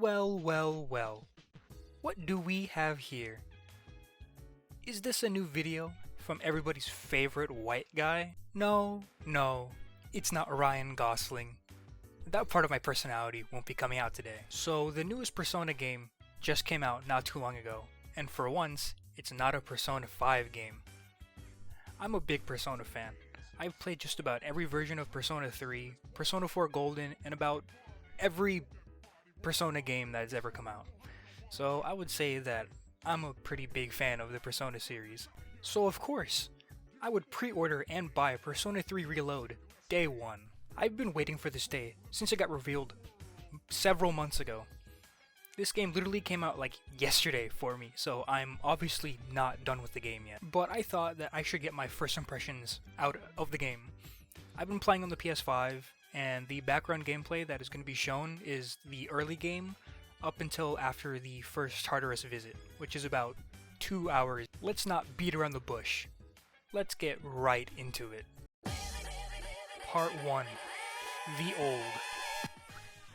Well, well, well. What do we have here? Is this a new video from everybody's favorite white guy? No, no, it's not Ryan Gosling. That part of my personality won't be coming out today. So the newest Persona game just came out not too long ago, and for once, it's not a Persona 5 game. I'm a big Persona fan. I've played just about every version of Persona 3, Persona 4 Golden, and about every Persona game that's ever come out. So I would say that I'm a pretty big fan of the Persona series. So of course, I would pre-order and buy Persona 3 Reload day one. I've been waiting for this day since it got revealed several months ago. This game literally came out like yesterday for me, so I'm obviously not done with the game yet. But I thought that I should get my first impressions out of the game. I've been playing on the PS5, and the background gameplay that is going to be shown is the early game up until after the first Tartarus visit, which is about 2 hours. Let's not beat around the bush. Let's get right into it. Part 1. The Old.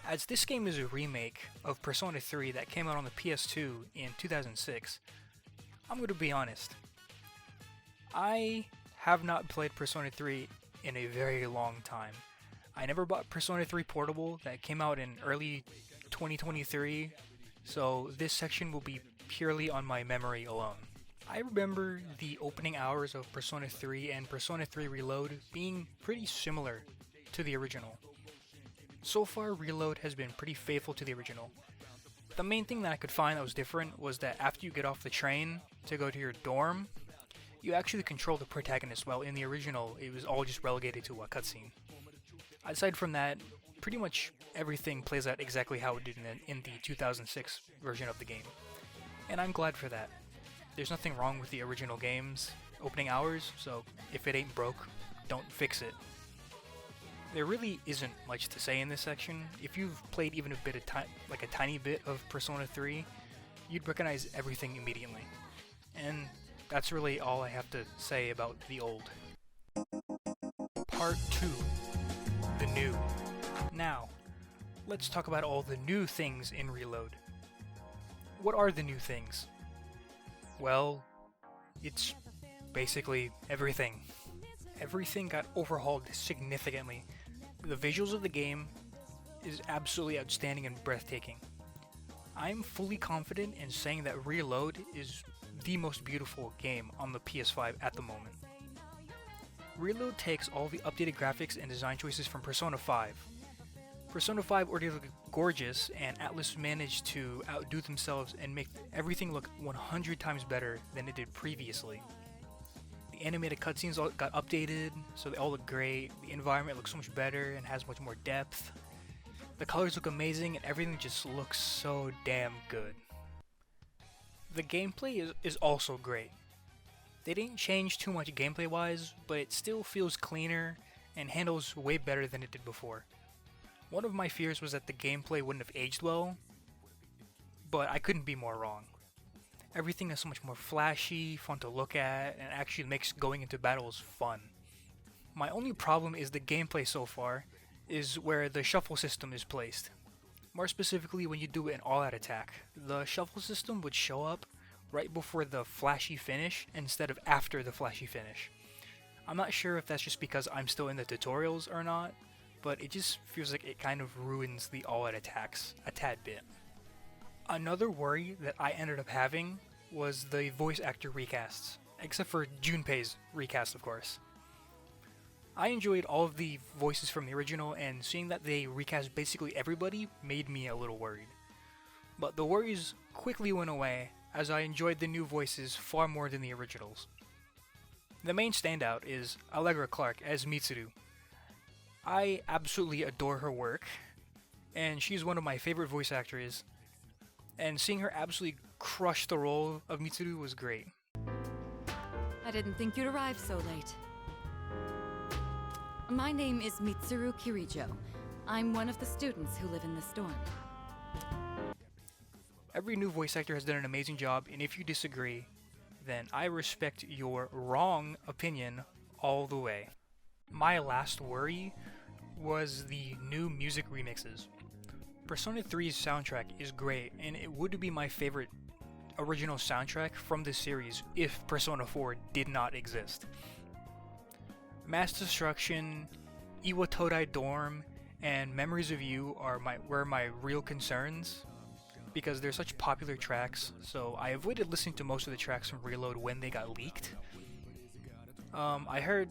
As this game is a remake of Persona 3 that came out on the PS2 in 2006, I'm going to be honest. I have not played Persona 3 in a very long time. I never bought Persona 3 Portable that came out in early 2023, so this section will be purely on my memory alone. I remember the opening hours of Persona 3 and Persona 3 Reload being pretty similar to the original. So far, Reload has been pretty faithful to the original. The main thing that I could find that was different was that after you get off the train to go to your dorm, you actually control the protagonist, while in the original, it was all just relegated to a cutscene. Aside from that, pretty much everything plays out exactly how it did in the 2006 version of the game. And I'm glad for that. There's nothing wrong with the original game's opening hours, so if it ain't broke, don't fix it. There really isn't much to say in this section. If you've played even a tiny bit of Persona 3, you'd recognize everything immediately. And that's really all I have to say about the old. Part 2. The new. Now, let's talk about all the new things in Reload. What are the new things? Well, it's basically everything. Everything got overhauled significantly. The visuals of the game is absolutely outstanding and breathtaking. I'm fully confident in saying that Reload is the most beautiful game on the PS5 at the moment. Reload takes all the updated graphics and design choices from Persona 5. Persona 5 already looked gorgeous, and Atlus managed to outdo themselves and make everything look 100 times better than it did previously. The animated cutscenes all got updated, so they all look great. The environment looks so much better and has much more depth. The colors look amazing, and everything just looks so damn good. The gameplay is also great. They didn't change too much gameplay-wise, but it still feels cleaner and handles way better than it did before. One of my fears was that the gameplay wouldn't have aged well, but I couldn't be more wrong. Everything is so much more flashy, fun to look at, and actually makes going into battles fun. My only problem is the gameplay so far is where the shuffle system is placed. More specifically, when you do an all-out attack, the shuffle system would show up right before the flashy finish instead of after the flashy finish. I'm not sure if that's just because I'm still in the tutorials or not, but it just feels like it kind of ruins the all-out attacks a tad bit. Another worry that I ended up having was the voice actor recasts, except for Junpei's recast, of course. I enjoyed all of the voices from the original, and seeing that they recast basically everybody made me a little worried. But the worries quickly went away, as I enjoyed the new voices far more than the originals. The main standout is Allegra Clark as Mitsuru. I absolutely adore her work, and she's one of my favorite voice actors, and seeing her absolutely crush the role of Mitsuru was great. I didn't think you'd arrive so late. My name is Mitsuru Kirijo. I'm one of the students who live in this dorm. Every new voice actor has done an amazing job, and if you disagree, then I respect your wrong opinion all the way. My last worry was the new music remixes. Persona 3's soundtrack is great, and it would be my favorite original soundtrack from this series if Persona 4 did not exist. Mass Destruction, Iwatodai Dorm, and Memories of You were my real concerns because they're such popular tracks, so I avoided listening to most of the tracks from Reload when they got leaked. I heard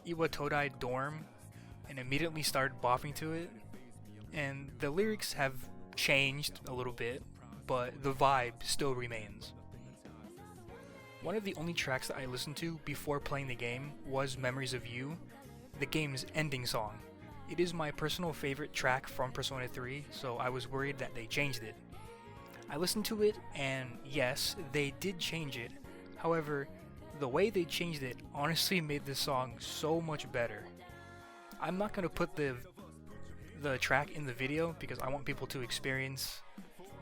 Iwatodai Dorm and immediately started bopping to it, and the lyrics have changed a little bit, but the vibe still remains. One of the only tracks that I listened to before playing the game was Memories of You, the game's ending song. It is my personal favorite track from Persona 3, so I was worried that they changed it. I listened to it, and yes, they did change it. However, the way they changed it honestly made the song so much better. I'm not going to put the track in the video because I want people to experience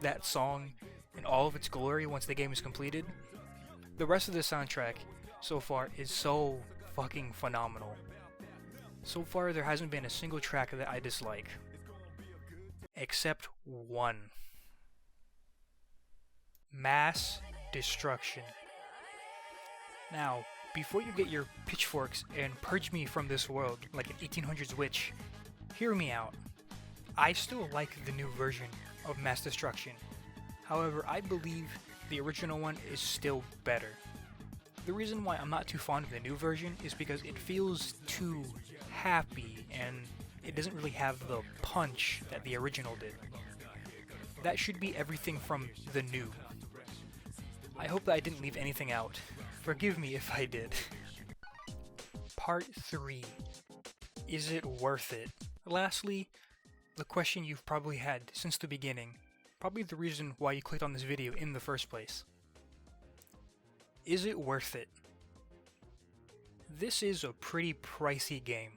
that song in all of its glory once the game is completed. The rest of the soundtrack so far is so fucking phenomenal. So far there hasn't been a single track that I dislike. Except one. Mass Destruction. Now, before you get your pitchforks and purge me from this world like an 1800s witch, hear me out. I still like the new version of Mass Destruction. However, I believe the original one is still better. The reason why I'm not too fond of the new version is because it feels too happy and it doesn't really have the punch that the original did. That should be everything from the new. I hope that I didn't leave anything out. Forgive me if I did. Part 3. Is it worth it? Lastly, the question you've probably had since the beginning. Probably the reason why you clicked on this video in the first place. Is it worth it? This is a pretty pricey game.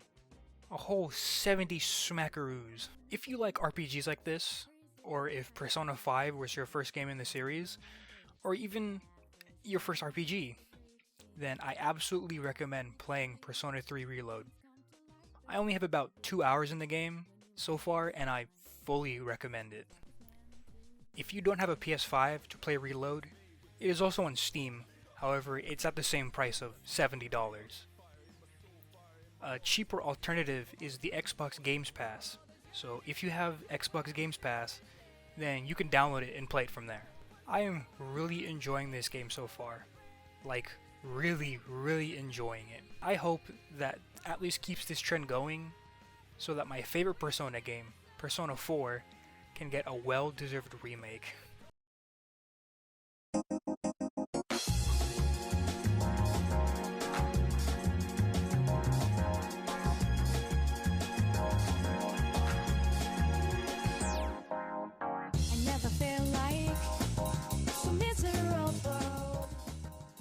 A whole 70 smackaroos. If you like RPGs like this, or if Persona 5 was your first game in the series, or even your first RPG, then I absolutely recommend playing Persona 3 Reload. I only have about 2 hours in the game so far, and I fully recommend it. If you don't have a PS5 to play Reload, it is also on Steam, however it's at the same price of $70. A cheaper alternative is the Xbox Games Pass, so if you have Xbox Games Pass, then you can download it and play it from there. I am really enjoying this game so far. Like, really enjoying it. I hope that at least keeps this trend going so that my favorite Persona game, Persona 4, can get a well-deserved remake.